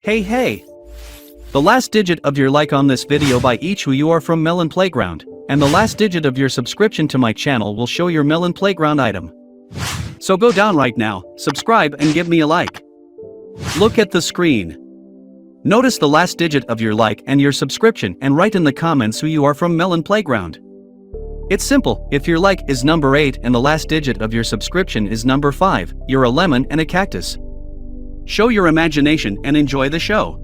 Hey! The last digit of your like on this video by each who you are from Melon Playground, and the last digit of your subscription to my channel will show your Melon Playground item. So go down right now, subscribe and give me a like. Look at the screen. Notice the last digit of your like and your subscription and write in the comments who you are from Melon Playground. It's simple, if your like is number 8 and the last digit of your subscription is number 5, you're a lemon and a cactus. Show your imagination and enjoy the show.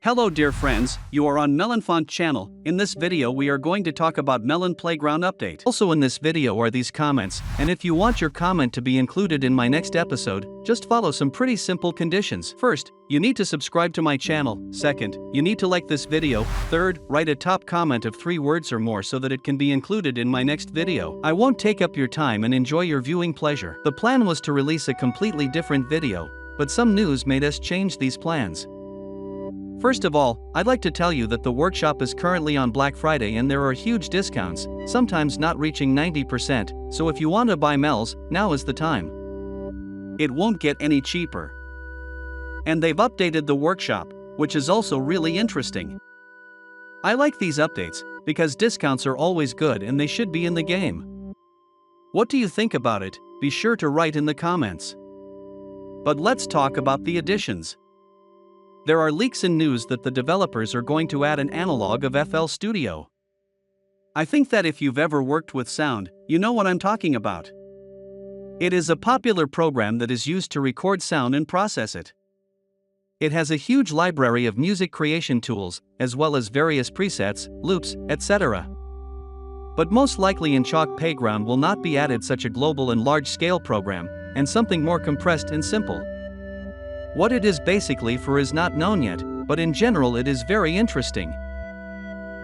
Hello dear friends, you are on Melonfonk channel. In this video we are going to talk about Melon Playground update. Also in this video are these comments, and if you want your comment to be included in my next episode, just follow some pretty simple conditions. First, you need to subscribe to my channel. Second, you need to like this video. Third, write a top comment of 3 words or more so that it can be included in my next video. I won't take up your time and enjoy your viewing pleasure. The plan was to release a completely different video, but some news made us change these plans. First of all, I'd like to tell you that the workshop is currently on Black Friday and there are huge discounts, sometimes not reaching 90%, so if you want to buy Mel's, now is the time. It won't get any cheaper. And they've updated the workshop, which is also really interesting. I like these updates, because discounts are always good and they should be in the game. What do you think about it? Be sure to write in the comments. But let's talk about the additions. There are leaks and news that the developers are going to add an analog of FL Studio. I think that if you've ever worked with sound, you know what I'm talking about. It is a popular program that is used to record sound and process it. It has a huge library of music creation tools, as well as various presets, loops, etc. But most likely in Chalk Playground will not be added such a global and large-scale program, and something more compressed and simple. What it is basically for is not known yet, but in general it is very interesting.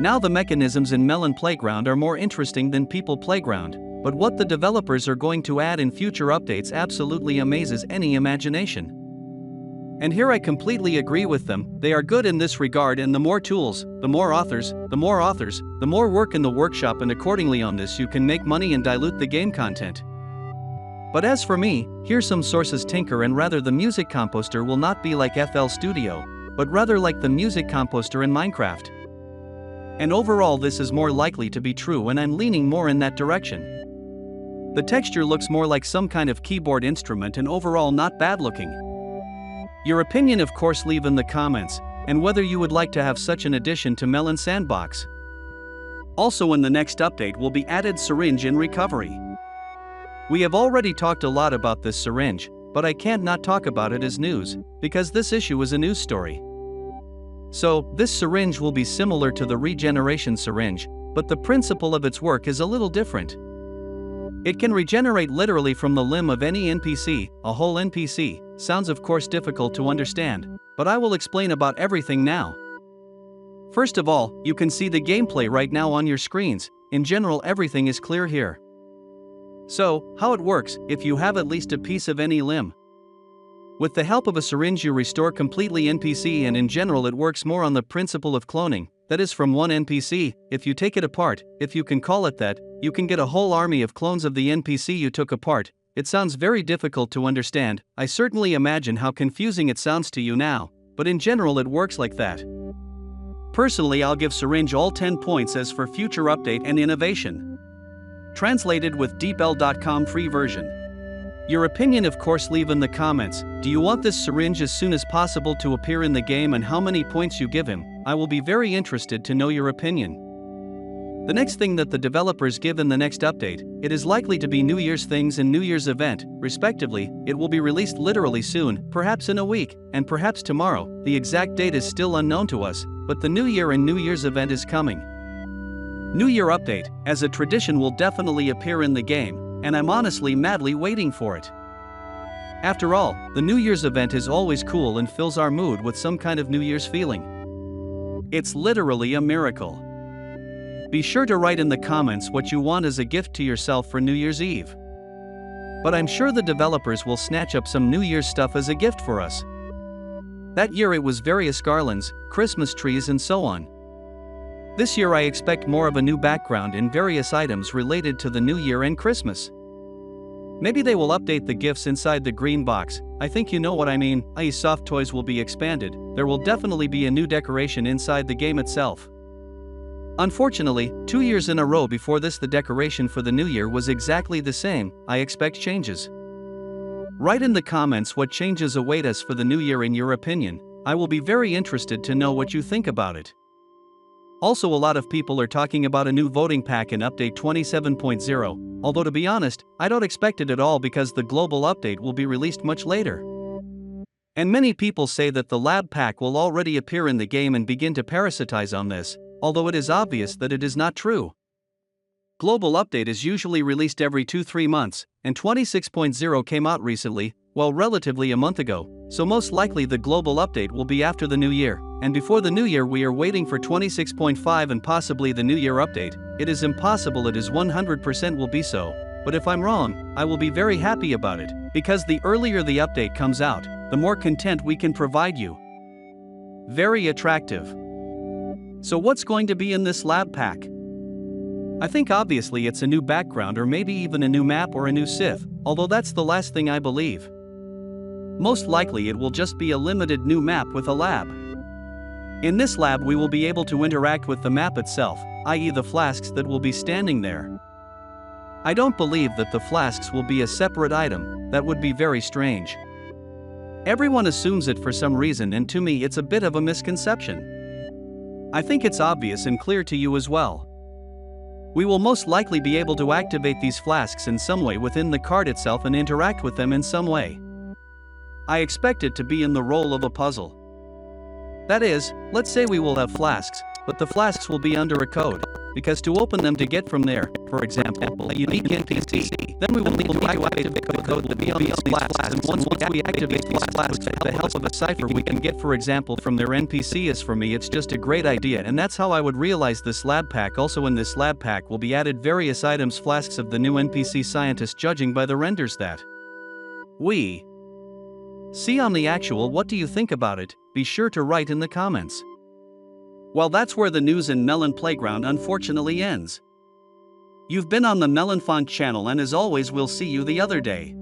Now the mechanisms in Melon Playground are more interesting than People Playground, but what the developers are going to add in future updates absolutely amazes any imagination. And here I completely agree with them, they are good in this regard, and the more tools, the more authors, the more work in the workshop, and accordingly on this you can make money and dilute the game content. But as for me, here's some sources tinker, and rather the music composter will not be like FL Studio, but rather like the music composter in Minecraft. And overall this is more likely to be true, and I'm leaning more in that direction. The texture looks more like some kind of keyboard instrument and overall not bad looking. Your opinion of course leave in the comments, and whether you would like to have such an addition to Melon Sandbox. Also in the next update will be added syringe in recovery. We have already talked a lot about this syringe, but I can't not talk about it as news, because this issue is a news story. So, this syringe will be similar to the regeneration syringe, but the principle of its work is a little different. It can regenerate literally from the limb of any NPC, a whole NPC. Sounds of course difficult to understand, but I will explain about everything now. First of all, you can see the gameplay right now on your screens. In general everything is clear here. So, how it works, if you have at least a piece of any limb. With the help of a syringe you restore completely NPC, and in general it works more on the principle of cloning, that is from one NPC. If you take it apart, if you can call it that, you can get a whole army of clones of the NPC you took apart. It sounds very difficult to understand, I certainly imagine how confusing it sounds to you now, but in general it works like that. Personally I'll give syringe all 10 points as for future update and innovation. Translated with deepl.com free version. Your opinion of course leave in the comments. Do you want this syringe as soon as possible to appear in the game, and how many points you give him? I will be very interested to know your opinion. The next thing that the developers give in the next update, it is likely to be New Year's things and New Year's event, respectively. It will be released literally soon, perhaps in a week, and perhaps tomorrow. The exact date is still unknown to us, but the New Year and New Year's event is coming. New Year update, as a tradition, will definitely appear in the game, and I'm honestly madly waiting for it. After all, the New Year's event is always cool and fills our mood with some kind of New Year's feeling. It's literally a miracle. Be sure to write in the comments what you want as a gift to yourself for New Year's Eve. But I'm sure the developers will snatch up some New Year's stuff as a gift for us. That year it was various garlands, Christmas trees and so on. This year I expect more of a new background and various items related to the New Year and Christmas. Maybe they will update the gifts inside the green box. I think you know what I mean, i.e. soft toys will be expanded. There will definitely be a new decoration inside the game itself. Unfortunately, 2 years in a row before this the decoration for the new year was exactly the same. I expect changes. Write in the comments what changes await us for the new year in your opinion. I will be very interested to know what you think about it. Also, a lot of people are talking about a new voting pack in update 27.0, although to be honest, I don't expect it at all because the global update will be released much later. And many people say that the lab pack will already appear in the game and begin to parasitize on this, although it is obvious that it is not true. Global update is usually released every 2-3 months, and 26.0 came out recently, well relatively a month ago, so most likely the global update will be after the new year, and before the new year we are waiting for 26.5 and possibly the new year update. It is impossible it is 100% will be so, but if I'm wrong, I will be very happy about it, because the earlier the update comes out, the more content we can provide you. Very attractive. So what's going to be in this lab pack? I think obviously it's a new background or maybe even a new map or a new Sith, although that's the last thing I believe. Most likely it will just be a limited new map with a lab. In this lab we will be able to interact with the map itself, i.e. the flasks that will be standing there. I don't believe that the flasks will be a separate item. That would be very strange. Everyone assumes it for some reason and to me it's a bit of a misconception. I think it's obvious and clear to you as well. We will most likely be able to activate these flasks in some way within the card itself and interact with them in some way. I expect it to be in the role of a puzzle. That is, let's say we will have flasks, but the flasks will be under a code, because to open them to get from there, for example, a unique NPC, then we will need to activate the code that will be on these flasks, and once we activate these flasks with the help of a cipher we can get for example from their NPC is for me it's just a great idea and that's how I would realize this lab pack. Also in this lab pack will be added various items flasks of the new NPC scientist judging by the renders that we see on the actual. What do you think about it? Be sure to write in the comments. Well, that's where the news in Melon Playground unfortunately ends. You've been on the Melonfonk channel and as always we'll see you the other day.